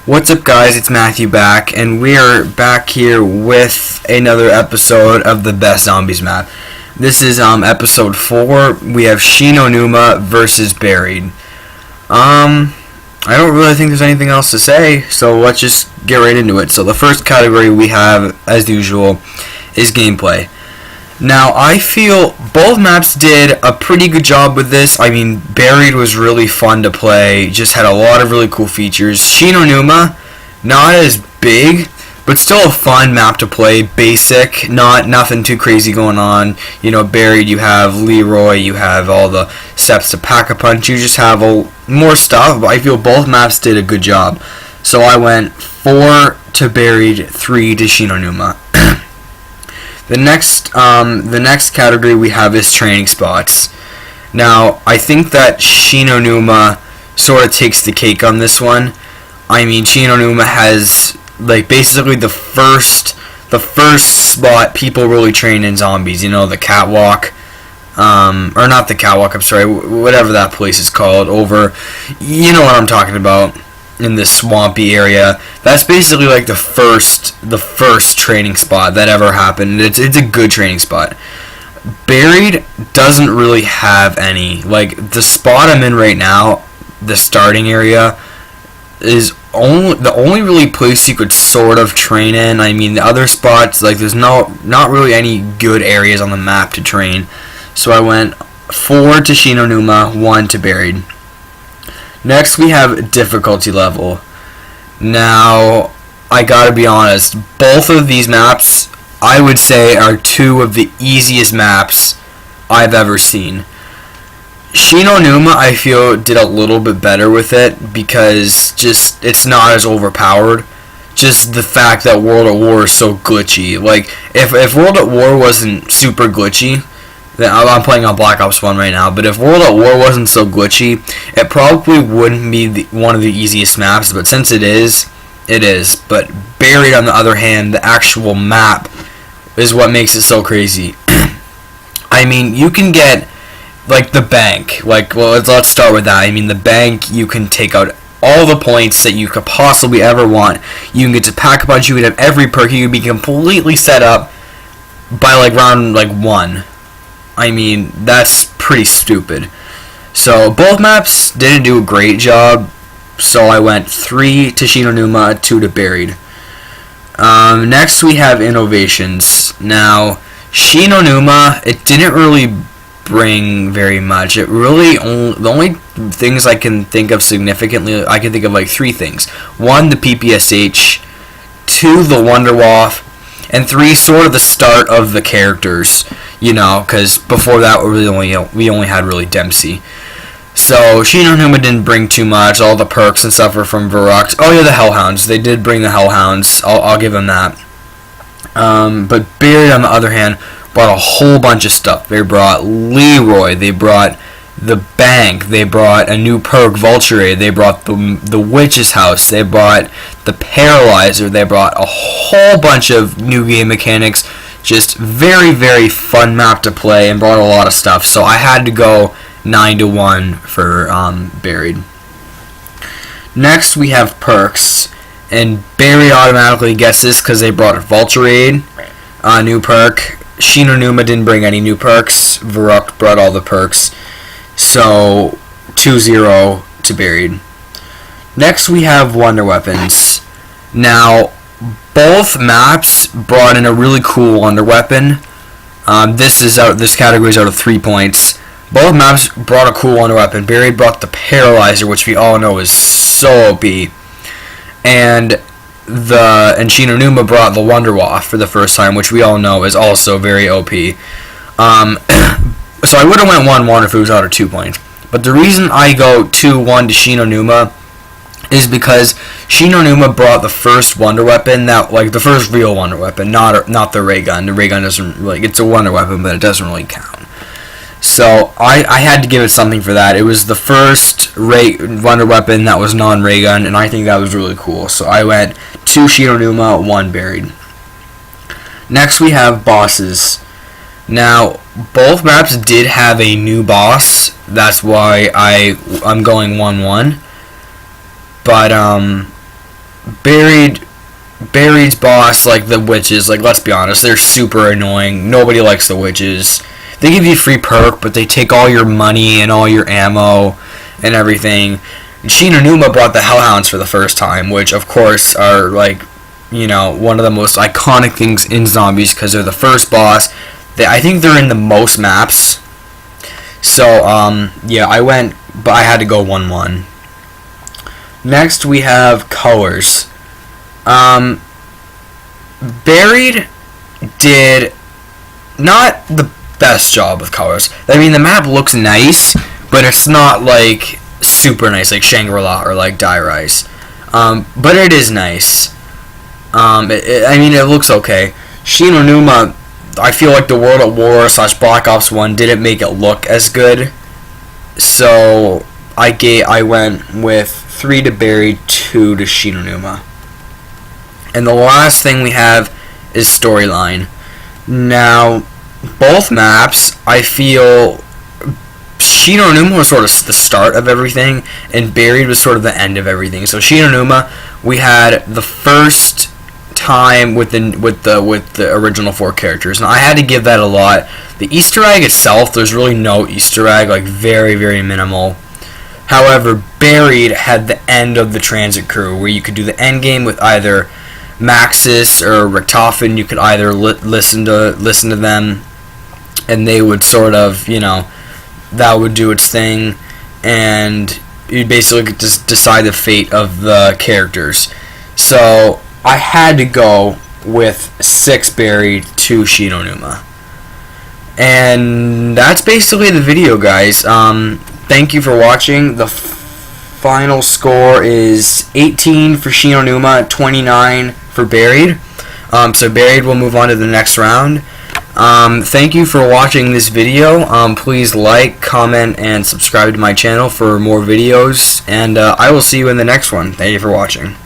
What's up, guys? It's Matthew back, and we are back here with another episode of the Best Zombies map. This is episode 4. We have Shi No Numa versus Buried. I don't really think there's anything else to say, so let's just get right into it. So the first category we have, as usual, is gameplay. Now, I feel both maps did a pretty good job with this. I mean, Buried was really fun to play, just had a lot of really cool features. Shi No Numa, not as big, but still a fun map to play. Basic, nothing too crazy going on. You know, Buried, you have Leroy, you have all the steps to Pack-a-Punch, you just have more stuff, but I feel both maps did a good job. So I went 4 to Buried, 3 to Shi No Numa. The next category we have is training spots. Now, I think that Shi No Numa sort of takes the cake on this one. I mean, Shi No Numa has basically the first spot people really train in zombies. You know, the catwalk, or not the catwalk. I'm sorry, whatever that place is called. Over, you know what I'm talking about. In this swampy area, that's basically like the first training spot that ever happened. It's a good training spot. Buried doesn't really have any. Like, the spot I'm in right now, the starting area, is the only really place you could sort of train in. I mean, the other spots, like, there's not really any good areas on the map to train. So I went 4 to Shi No Numa, 1 to Buried. Next, we have difficulty level. Now, I gotta be honest, both of these maps, I would say, are 2 of the easiest maps I've ever seen. Shi No Numa, I feel, did a little bit better with it because just it's not as overpowered. Just the fact that World at War is so glitchy. Like, if World at War wasn't super glitchy, I'm playing on Black Ops 1 right now, but if World at War wasn't so glitchy, it probably wouldn't be one of the easiest maps, but since it is, it is. But Buried, on the other hand, the actual map is what makes it so crazy. I mean, you can get, like, the bank. Like, well, let's start with that. I mean, the bank, you can take out all the points that you could possibly ever want. You can get to Pack-a-Punch, you can have every perk, you can be completely set up by, like, round, 1. I mean, that's pretty stupid. So, both maps didn't do a great job, so I went 3 to Shi No Numa, 2 to Buried. Next, we have innovations. Now, Shi No Numa, it didn't really bring very much. It really, the only things I can think of significantly, I can think of 3 things. 1, the PPSH, 2, the Wonderwaff, and 3, sort of the start of the characters, you know, because before that we only had really Dempsey. So Shi No Numa didn't bring too much. All the perks and stuff were from Varrock. Oh yeah, the Hellhounds. They did bring the Hellhounds. I'll give them that. But Buried, on the other hand, brought a whole bunch of stuff. They brought Leroy. They brought the bank. They brought a new perk, Vulture. They brought the Witch's House. They brought the Paralyzer. They brought a whole bunch of new game mechanics. Just very, very fun map to play and brought a lot of stuff. So I had to go 9 to 1 for Buried. Next, we have perks. And Buried automatically gets this because they brought Vulture, new perk. Shi No Numa didn't bring any new perks. Varrock brought all the perks. So, 2-0 to Buried. Next, we have Wonder Weapons. Now, both maps brought in a really cool Wonder Weapon. This category is out of 3 points. Both maps brought a cool Wonder Weapon. Buried brought the Paralyzer, which we all know is so OP. And Shi No Numa brought the Wonderwaff for the first time, which we all know is also very OP. So I would have went 1-1 if it was out of 2 points. But the reason I go 2-1 to Shi No Numa is because Shi No Numa brought the first Wonder Weapon, the first real Wonder Weapon, not the ray gun. The ray gun doesn't really, it's a Wonder Weapon, but it doesn't really count. So I had to give it something for that. It was the first Wonder Weapon that was non-ray gun, and I think that was really cool. So I went 2 Shi No Numa, 1 Buried. Next, we have bosses. Now, both maps did have a new boss. That's why I'm going 1-1. But Barry's boss, like the witches, like let's be honest, they're super annoying. Nobody likes the witches. They give you free perk, but they take all your money and all your ammo and everything. Shi No Numa brought the Hellhounds for the first time, which of course are like, you know, one of the most iconic things in zombies because they're the first boss. I think they're in the most maps. So yeah, I went, but I had to go 1-1. Next we have colors. Buried did not the best job with colors. I mean, the map looks nice, but it's not like super nice, like Shangri-La or like Die Rise. But it is nice. I mean, it looks okay. Shi No Numa, I feel like the World at War / Black Ops 1 didn't make it look as good. So I went with 3 to Buried, 2 to Shi No Numa. And the last thing we have is storyline. Now, both maps, I feel Shi No Numa was sort of the start of everything, and Buried was sort of the end of everything. So Shi No Numa, we had the first time with the original 4 characters. Now I had to give that a lot. The Easter egg itself, there's really no Easter egg, like very, very minimal. However, Buried had the end of the transit crew, where you could do the end game with either Maxis or Richtofen. You could either listen to them, and they would sort of, you know, that would do its thing, and you'd basically just decide the fate of the characters. So I had to go with 6 Buried, 2 Shi No Numa. And that's basically the video, guys. Thank you for watching. The final score is 18 for Shi No Numa, 29 for Buried. So Buried will move on to the next round. Thank you for watching this video. Please like, comment, and subscribe to my channel for more videos. And I will see you in the next one. Thank you for watching.